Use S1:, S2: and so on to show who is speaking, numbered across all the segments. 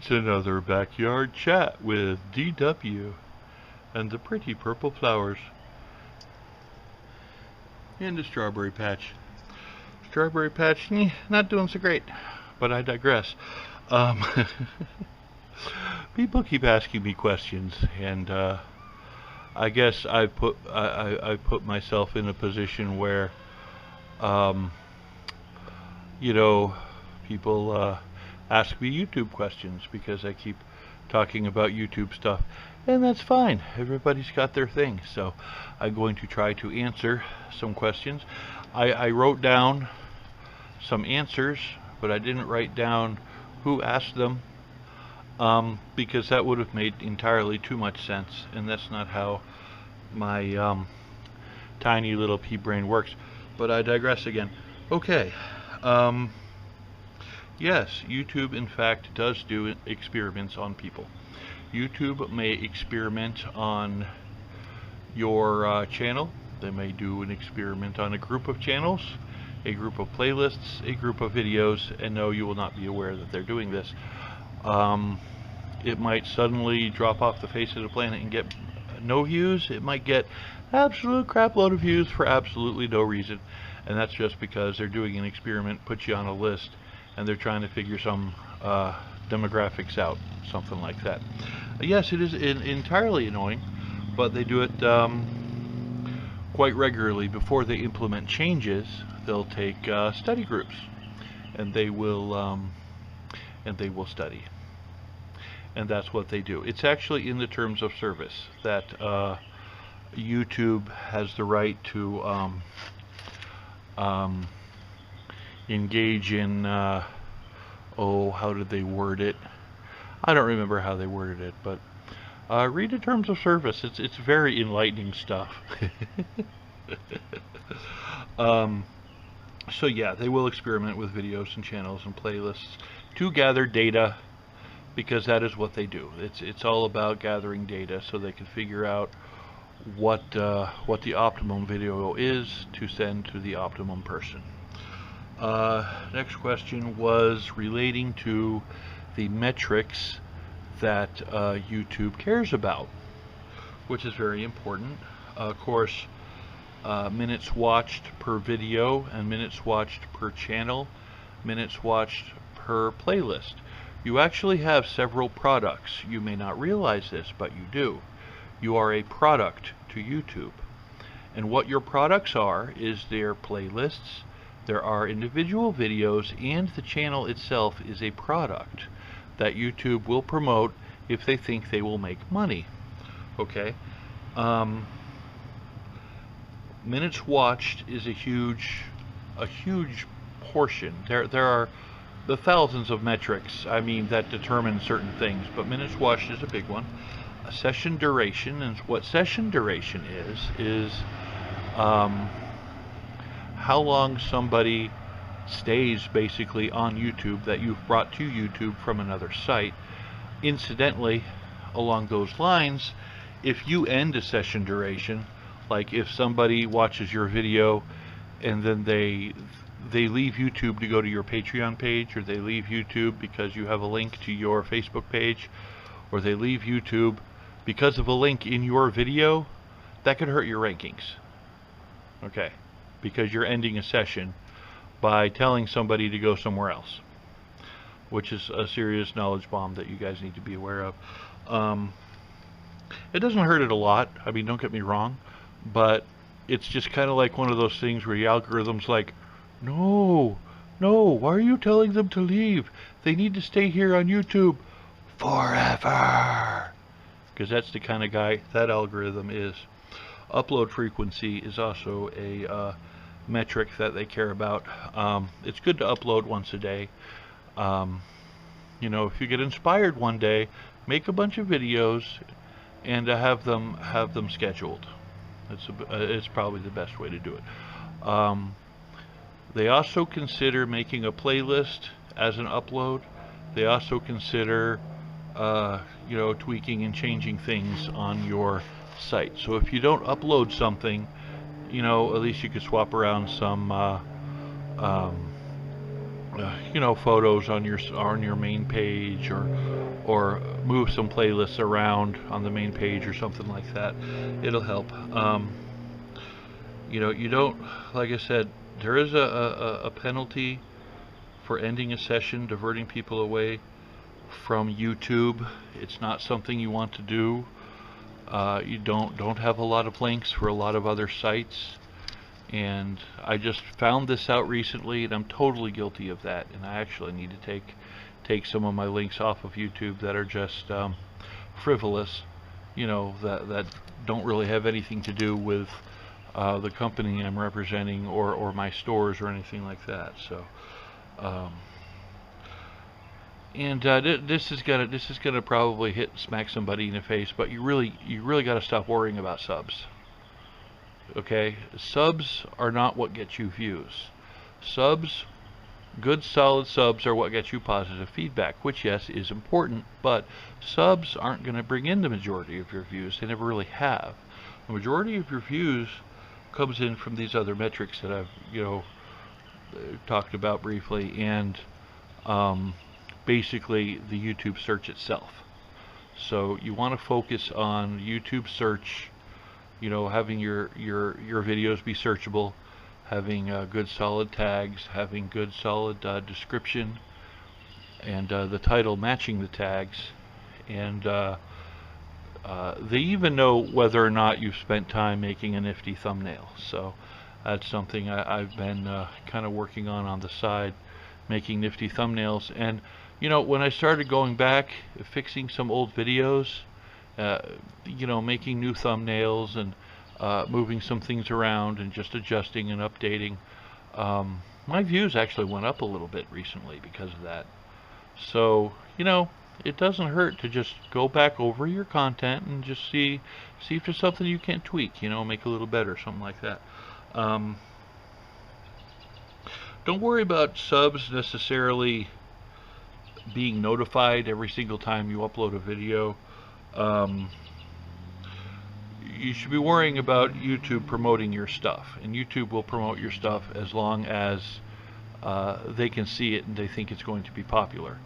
S1: It's another backyard chat with DW and the pretty purple flowers in the strawberry patch. Strawberry patch, not doing so great, but I digress. Um, People keep asking me questions, and I guess I put myself in a position where, um, you know, people ask me YouTube questions because I keep talking about YouTube stuff, and that's fine. Everybody's got their thing, so I'm going to try to answer some questions. I wrote down some answers, but I didn't write down who asked them, because that would have made entirely too much sense, and that's not how my tiny little pea brain works. But I digress again. Okay. Yes, YouTube in fact does do experiments on people. YouTube may experiment on your channel. They may do an experiment on a group of channels, a group of playlists, a group of videos, and no, you will not be aware that they're doing this. It might suddenly drop off the face of the planet and get no views. It might get absolute crap load of views for absolutely no reason, and that's just because they're doing an experiment, put you on a list, and they're trying to figure some demographics out, something like that. Yes, it is entirely annoying, but they do it quite regularly. Before they implement changes, they'll take study groups, and they will study, and that's what they do. It's actually in the terms of service that YouTube has the right to engage in how did they word it? I don't remember how they worded it, but read the terms of service. It's very enlightening stuff. So yeah, they will experiment with videos and channels and playlists to gather data, because that is what they do. It's all about gathering data so they can figure out what the optimum video is to send to the optimum person. Next question was relating to the metrics that YouTube cares about, which is very important. Of course, minutes watched per video and minutes watched per channel, minutes watched per playlist. You actually have several products. You may not realize this, but you do. You are a product to YouTube. And what your products are is their playlists. There are individual videos, and the channel itself is a product that YouTube will promote if they think they will make money. Okay? Minutes watched is a huge portion. There are the thousands of metrics, that determine certain things, but minutes watched is a big one. A session duration, and what session duration is how long somebody stays basically on YouTube that you've brought to YouTube from another site. Incidentally, along those lines, if you end a session duration, like if somebody watches your video and then they leave YouTube to go to your Patreon page, or they leave YouTube because you have a link to your Facebook page, or they leave YouTube because of a link in your video, that could hurt your rankings. Okay, because you're ending a session by telling somebody to go somewhere else, which is a serious knowledge bomb that you guys need to be aware of. It doesn't hurt it a lot, don't get me wrong, but it's just kind of like one of those things where the algorithm's like, no, why are you telling them to leave? They need to stay here on YouTube forever. Because that's the kind of guy that algorithm is. Upload frequency is also a metric that they care about. It's good to upload once a day. If you get inspired one day, make a bunch of videos and have them scheduled. It's probably the best way to do it. They also consider making a playlist as an upload. They also consider tweaking and changing things on your site. So if you don't upload something, at least you could swap around some photos on your main page, or or move some playlists around on the main page or something like that. It'll help. You know, you don't, like I said, there is a penalty for ending a session, diverting people away from YouTube. It's not something you want to do. You don't have a lot of links for a lot of other sites, and I just found this out recently, and I'm totally guilty of that. And I actually need to take some of my links off of YouTube that are just frivolous, you know, that don't really have anything to do with the company I'm representing or my stores or anything like that. So. This is gonna probably smack somebody in the face, but you really got to stop worrying about subs. Okay, subs are not what gets you views. Subs, good solid subs, are what gets you positive feedback, which yes is important, but subs aren't going to bring in the majority of your views. They never really have. The majority of your views comes in from these other metrics that I've talked about briefly, and basically the YouTube search itself. So you want to focus on YouTube search, you know, having your videos be searchable, having good solid tags, having good solid description, and the title matching the tags, and they even know whether or not you've spent time making a nifty thumbnail. So that's something I've been kind of working on the side, making nifty thumbnails. And you know, when I started going back, fixing some old videos, you know, making new thumbnails and moving some things around and just adjusting and updating, my views actually went up a little bit recently because of that. So, you know, it doesn't hurt to just go back over your content and just see if there's something you can tweak, you know, make a little better, something like that. Don't worry about subs necessarily being notified every single time you upload a video. You should be worrying about YouTube promoting your stuff, and YouTube will promote your stuff as long as they can see it and they think it's going to be popular.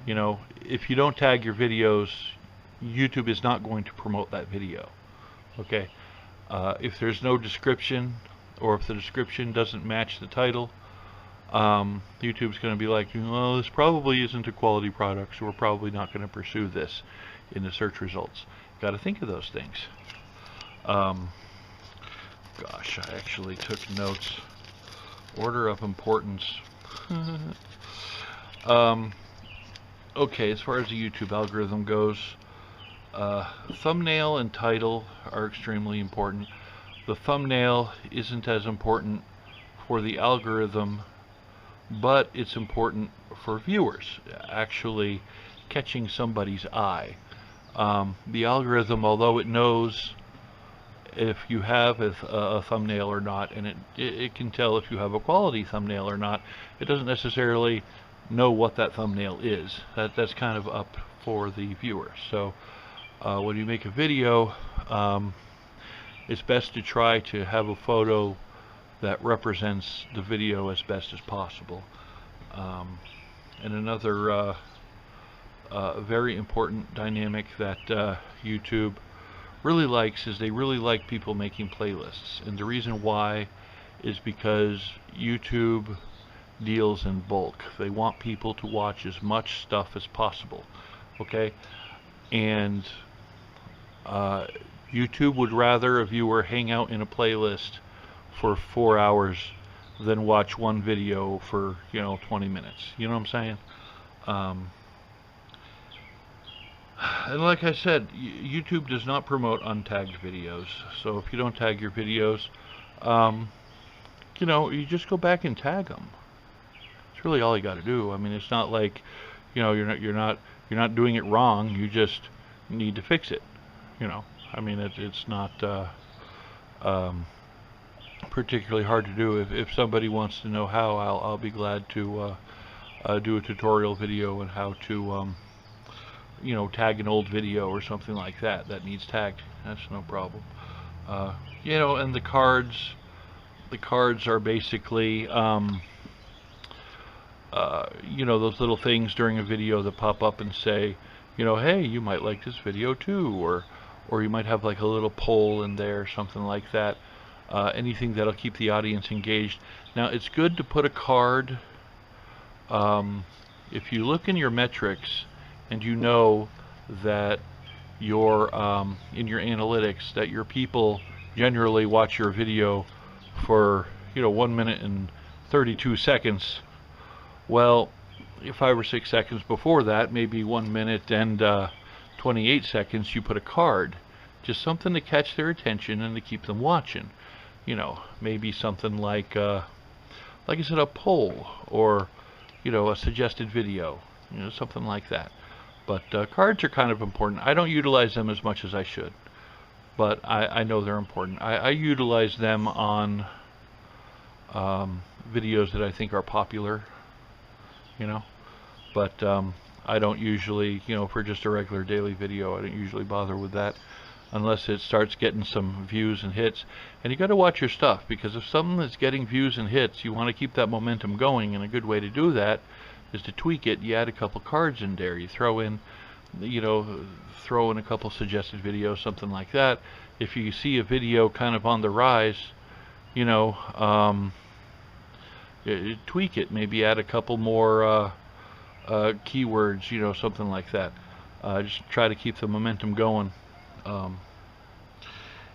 S1: You know, if you don't tag your videos, YouTube is not going to promote that video. Okay, if there's no description, or if the description doesn't match the title, YouTube's going to be like, well, this probably isn't a quality product, so we're probably not going to pursue this in the search results. Got to think of those things. Gosh, I actually took notes. Order of importance. Okay, as far as the YouTube algorithm goes, thumbnail and title are extremely important. The thumbnail isn't as important for the algorithm, but it's important for viewers, actually catching somebody's eye. The algorithm, although it knows if you have a thumbnail or not, and it can tell if you have a quality thumbnail or not, it doesn't necessarily know what that thumbnail is. That's kind of up for the viewer. So when you make a video, it's best to try to have a photo that represents the video as best as possible. And another very important dynamic that YouTube really likes is they really like people making playlists. And the reason why is because YouTube deals in bulk. They want people to watch as much stuff as possible. Okay? And YouTube would rather a viewer hang out in a playlist for 4 hours than watch one video for, 20 minutes. You know what I'm saying? And like I said, YouTube does not promote untagged videos. So if you don't tag your videos, you just go back and tag them. It's really all you got to do. I mean, it's not like, you're not doing it wrong. You just need to fix it. I mean, it's not particularly hard to do. If somebody wants to know how, I'll be glad to do a tutorial video on how to tag an old video or something like that needs tagged. That's no problem. And the cards are basically those little things during a video that pop up and say, you know, hey, you might like this video too, or you might have like a little poll in there, something like that. Anything that'll keep the audience engaged. Now, it's good to put a card. If you look in your metrics and you know that your in your analytics that your people generally watch your video for 1 minute and 32 seconds, well, 5 or 6 seconds before that, maybe 1 minute and 28 seconds, you put a card, just something to catch their attention and to keep them watching. Maybe something like I said, a poll, or a suggested video, something like that. But cards are kind of important. I don't utilize them as much as I should, but I know they're important. I utilize them on videos that I think are popular, but I don't usually, for just a regular daily video, I don't usually bother with that unless it starts getting some views and hits. And you got to watch your stuff, because if something is getting views and hits, you want to keep that momentum going, and a good way to do that is to tweak it. You add a couple cards in there. You throw in a couple suggested videos, something like that. If you see a video kind of on the rise, tweak it. Maybe add a couple more keywords, something like that. Just try to keep the momentum going.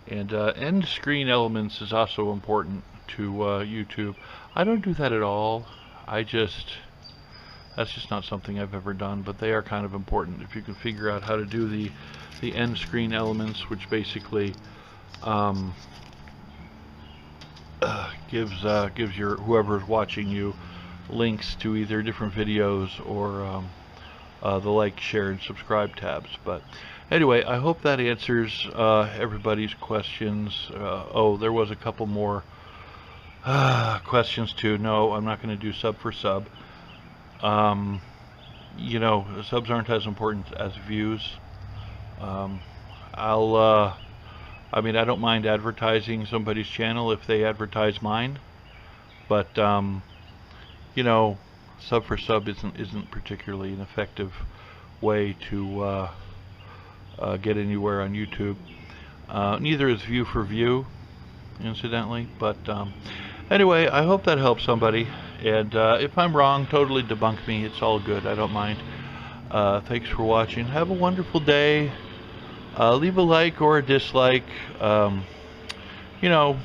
S1: And end screen elements is also important to YouTube. I don't do that at all. That's just not something I've ever done, but they are kind of important. If you can figure out how to do the end screen elements, which basically gives your whoever's watching you links to either different videos or the like, share, and subscribe tabs. But anyway, I hope that answers everybody's questions. Oh, there was a couple more questions too. No, I'm not going to do sub for sub. Subs aren't as important as views. I don't mind advertising somebody's channel if they advertise mine, but sub for sub isn't particularly an effective way to get anywhere on YouTube. Neither is view for view, incidentally. But anyway, I hope that helps somebody. And if I'm wrong, totally debunk me. It's all good. I don't mind. Thanks for watching. Have a wonderful day. Leave a like or a dislike.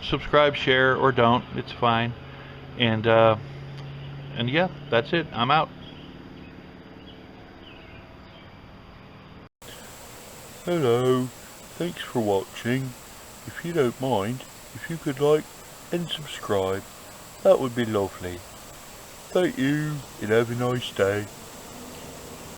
S1: Subscribe, share, or don't. It's fine. And yeah, that's it. I'm out. Hello. Thanks for watching. If you don't mind, if you could like and subscribe, that would be lovely. Thank you, and have a nice day.